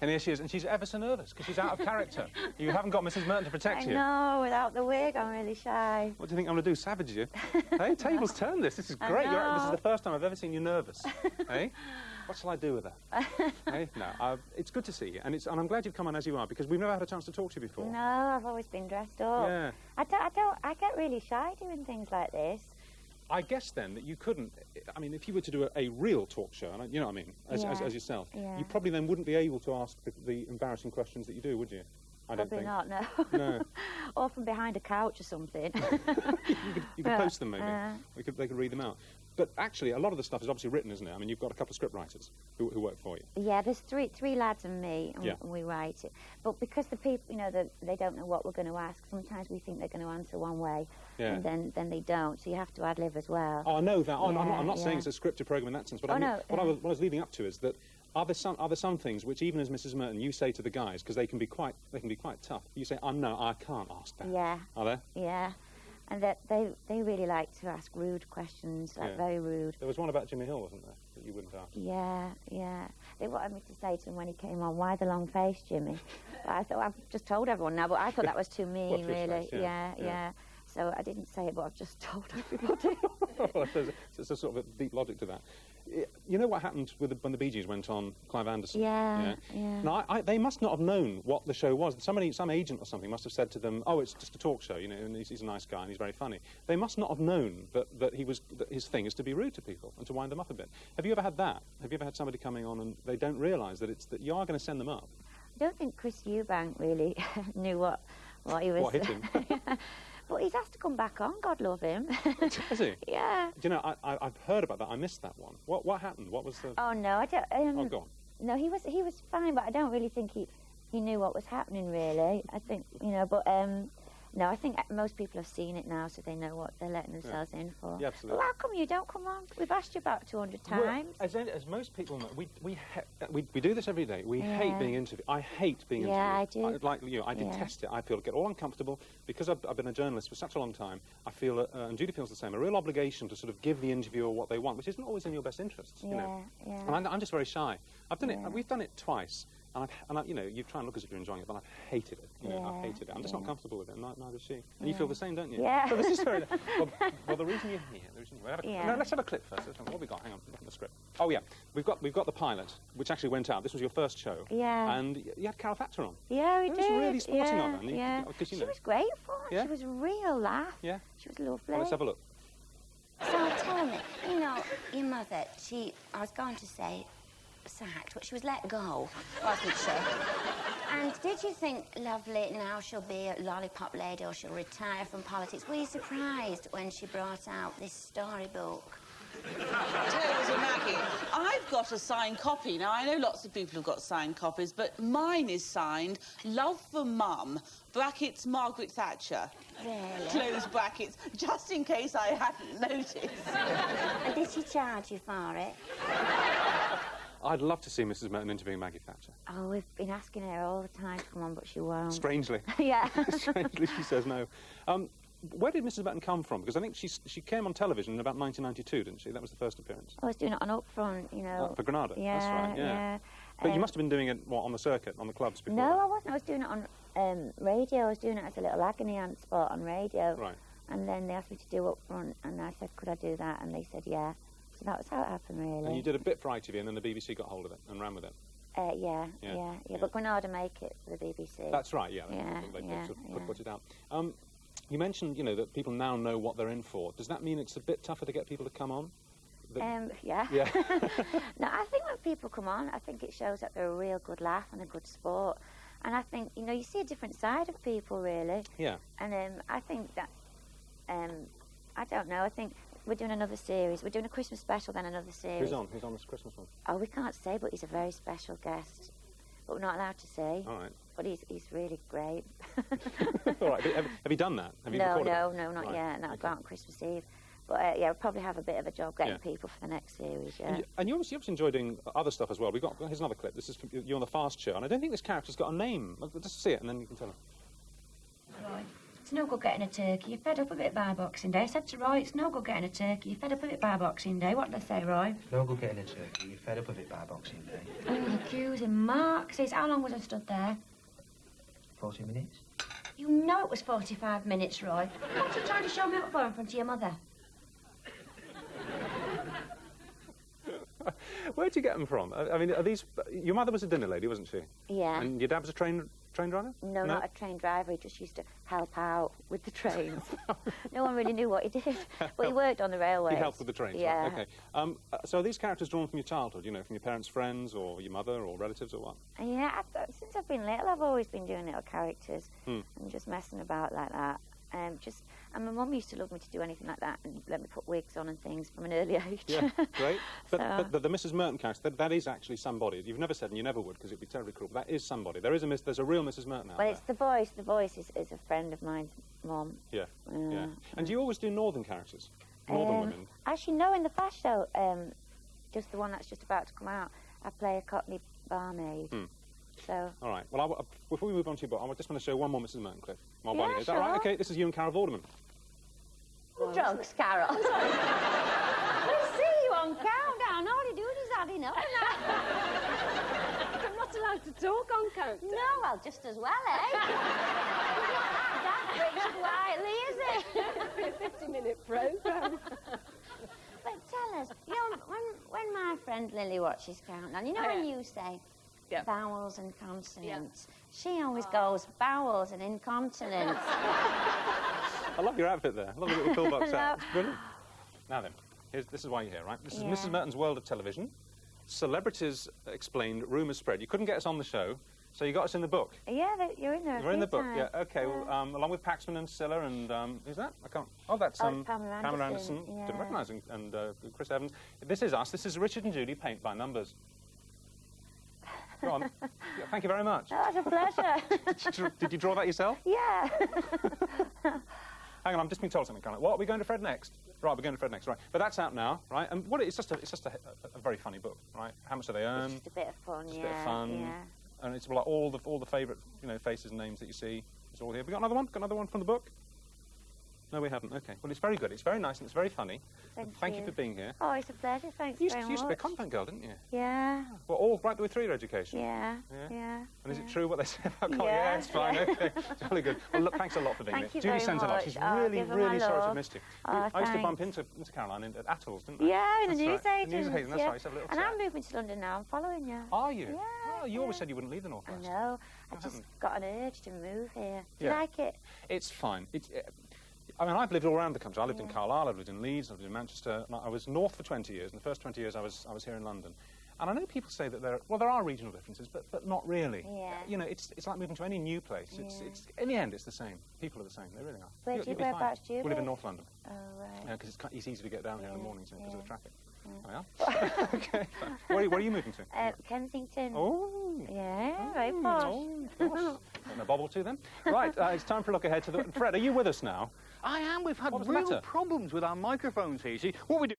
And here she is, and she's ever so nervous because she's out of character. You haven't got Mrs. Merton to protect you. No, without the wig, I'm really shy. What do you think I'm going to do, savage you? Hey, tables turn this. This is great. This is the first time I've ever seen you nervous. Hey? What shall I do with her? Hey? No, it's good to see you, and I'm glad you've come on as you are, because we've never had a chance to talk to you before. No, I've always been dressed up. Yeah. I get really shy doing things like this. I guess then that you couldn't. I mean, if you were to do a real talk show, and you know what I mean, as yourself, you probably then wouldn't be able to ask the embarrassing questions that you do, would you? I don't think. Probably not. No. No. Or from behind a couch or something. you could post them maybe. They could read them out. But actually, a lot of the stuff is obviously written, isn't it? I mean, you've got a couple of script writers who work for you. Yeah, there's three lads and me, and we write it. But because the people, you know, they don't know what we're going to ask, sometimes we think they're going to answer one way, and then they don't. So you have to ad-lib as well. Oh, I know that. I'm not saying it's a scripted programme in that sense, but what I was leading up to is that are there some things which, even as Mrs. Merton, you say to the guys, because they can be quite tough. You say, no, I can't ask that. Yeah. Are there? Yeah. And that they really like to ask rude questions, like very rude. There was one about Jimmy Hill, wasn't there, that you wouldn't ask? Yeah. They wanted me to say to him when he came on, "Why the long face, Jimly?" But I thought, I've just told everyone now, but I thought that was too mean, really. Face, yeah. So I didn't say it, but I've just told everybody. Well, there's a sort of a deep logic to that. You know what happened when the Bee Gees went on Clive Anderson? Yeah. Now, they must not have known what the show was. Some agent or something must have said to them, "Oh, it's just a talk show, you know, and he's a nice guy and he's very funny." They must not have known that his thing is to be rude to people and to wind them up a bit. Have you ever had that? Have you ever had somebody coming on and they don't realise that you are going to send them up? I don't think Chris Eubank really knew what he was... What hit him? But he's asked to come back on, God love him. Has he? Yeah. Do you know, I've heard about that. I missed that one. What happened? What was the... Oh, no, I don't... oh, go on. No, he was fine, but I don't really think he knew what was happening, really. I think, you know, but... no, I think most people have seen it now, so they know what they're letting themselves in for. Yeah, absolutely. Well, how come you don't come on? We've asked you about 200 times. Well, as most people know, we do this every day. We hate being interviewed. I hate being interviewed. Yeah, I do. Like you, I detest it. I get all uncomfortable. Because I've been a journalist for such a long time, I feel, and Judy feels the same, a real obligation to sort of give the interviewer what they want, which isn't always in your best interests, you know. And I'm just very shy. I've done it. We've done it twice. And you know, you try and look as if you're enjoying it, but I've hated it. You know, I've hated it. I'm just not comfortable with it, and neither is she. And you feel the same, don't you? Yeah. So this is very... well, the reason you're here... No, let's have a clip first. What have we got? Hang on, look at the script. Oh, yeah. We've got the pilot, which actually went out. This was your first show. Yeah. And you had Carol Factor on. Yeah, we did. It was really sporting of her. Yeah. She was great fun. Yeah? She was a real laugh. Yeah. She was lovely. Well, let's have a look. So tell me, you know, your mother, I was going to say sacked, but she was let go, wasn't she? And did you think, lovely, now she'll be a lollipop lady or she'll retire from politics? Were you surprised when she brought out this storybook? Tales of Maggie. I've got a signed copy. Now, I know lots of people have got signed copies, but mine is signed Love for Mum, brackets Margaret Thatcher. Really? Close brackets, just in case I hadn't noticed. And did she charge you for it? I'd love to see Mrs. Merton interviewing Maggie Thatcher. Oh, we've been asking her all the time to come on, but she won't. Strangely. Yeah. Strangely, she says no. Where did Mrs. Merton come from? Because I think she came on television in about 1992, didn't she? That was the first appearance. I was doing it on Upfront, you know. For Granada? Yeah, that's right, yeah. But you must have been doing it, on the circuit, on the clubs before? No, I wasn't. I was doing it on radio. I was doing it as a little agony aunt spot on radio. Right. And then they asked me to do Upfront, and I said, could I do that? And they said, yeah. So that was how it happened, really. And you did a bit for ITV, and then the BBC got hold of it and ran with it? Yeah. But Granada make it for the BBC. That's right, yeah. They put it out. You mentioned, you know, that people now know what they're in for. Does that mean it's a bit tougher to get people to come on? Yeah. No, I think when people come on, I think it shows that they're a real good laugh and a good sport. And I think, you know, you see a different side of people, really. Yeah. And I think that, I don't know, I think we're doing another series. We're doing a Christmas special, then another series. Who's on? Who's on this Christmas one? Oh, we can't say, but he's a very special guest. But we're not allowed to say. All right. But he's really great. All right. Have you done that? Have you recorded that? No, not yet. No, I'll go out on Christmas Eve. But, yeah, we'll probably have a bit of a job getting people for the next series, yeah. And you obviously enjoy doing other stuff as well. Here's another clip. This is from you on the Fast Show, and I don't think this character's got a name. Just see it, and then you can tell her. Right. It's no good getting a turkey. You're fed up of it by Boxing Day. I said to Roy, it's no good getting a turkey. You're fed up of it by Boxing Day. What did I say, Roy? It's no good getting a turkey. You're fed up of it by Boxing Day. Oh, accusing Mark. Says, how long was I stood there? 40 minutes. You know it was 45 minutes, Roy. What are you trying to show me up for in front of your mother? Where'd you get them from? I mean, are these... Your mother was a dinner lady, wasn't she? Yeah. And your dad was a train driver? No, not a train driver. He just used to help out with the trains. No one really knew what he did, but he worked on the railways. He helped with the trains, yeah. right, okay. So are these characters drawn from your childhood, you know, from your parents' friends or your mother or relatives or what? Yeah, since I've been little, I've always been doing little characters and just messing about like that. And my mum used to love me to do anything like that and let me put wigs on and things from an early age. Yeah, great. But, So- but the Mrs. Merton character, that is actually somebody. You've never said, and you never would, because it'd be terribly cruel. That is somebody. There's a real Mrs. Merton out Well, there. it's the voice. The voice is a friend of mine's mum. Yeah, yeah. And do you always do northern characters? Northern women? Actually, no, in the flash show, just the one that's just about to come out, I play a Cockney barmaid. So. All right. Well, before we move on to your book, I just want to show one more Mrs. Merton clip. Yeah, Is that right? Okay, this is you and Carol Vorderman. Drugs, Carol. We see you on Countdown. All you do is adding up. I'm not allowed to talk on Countdown. No, well, just as well, eh? That breaks quietly, is it? A 50-minute programme. But tell us, you know, when my friend Lily watches Countdown, you know when you say vowels and consonants, she always goes vowels and incontinence. I love your outfit there. I love the little pillbox out. It's brilliant. Now then, this is why you're here, right? This is Mrs. Merton's World of Television. Celebrities explained, rumours spread. You couldn't get us on the show, so you got us in the book. Yeah, you're in there. We're in the book, yeah. Okay, well, along with Paxman and Scylla and who's that? I can't. Oh, that's Pamela Anderson. Yeah. Didn't recognise him. And Chris Evans. This is us. This is Richard and Judy Paint by Numbers. Go on. Yeah, thank you very much. Oh, it's a pleasure. Did you draw that yourself? Yeah. Hang on, I'm just being told something, Carol. What are we going to Fred next? Right, we're going to Fred next, right? But that's out now, right? And it's just a very funny book, right? How much do they earn? It's just a bit of fun, Just a bit of fun. Yeah. And it's like all the favourite, you know, faces and names that you see. It's all here. Have we got another one? Got another one from the book? No, we haven't. Okay. Well, it's very good. It's very nice and it's very funny. Thank you for being here. Oh, it's a pleasure. Thanks You very much. used to be a convent girl, didn't you? Yeah. Well, all right the way through your education? Yeah. And is it true what they say about convent? Yeah, Yeah, it's fine. Okay. Jolly good. Well, look, thanks a lot for being Thank here. you Judy very sends a lot. much. She's Oh, really, give her really my sorry to love. have missed you. Oh, I used to bump thanks. into Caroline at Attles, didn't I? Yeah, in the That's right. newsagents. Newsagents, that's right. Used to have a little And chat. I'm moving to London now. I'm following you. Are you? Yeah. Oh, you always said you wouldn't leave the I Northwest. know. I just got an urge to move here. Do you Yeah. like it? It's fine. I mean, I've lived all around the country. I lived in Carlisle, I've lived in Leeds, I've lived in Manchester. I was north for 20 years, and the first 20 years I was here in London. And I know people say that there are regional differences, but not really. Yeah. You know, it's like moving to any new place. It's in the end, it's the same. People are the same. They really are. Whereabouts do you We live in live? North London. Oh, right. Because it's easy to get down here in the mornings because of the traffic. Oh, yeah? Okay. Where are you moving to? Kensington. Oh. Yeah, very posh. Oh, gosh. Got a bobble too then. Right, it's time for a look ahead to the... Fred, are you with us now? I am. We've had What was the real matter? problems with our microphones here. You see, what we do...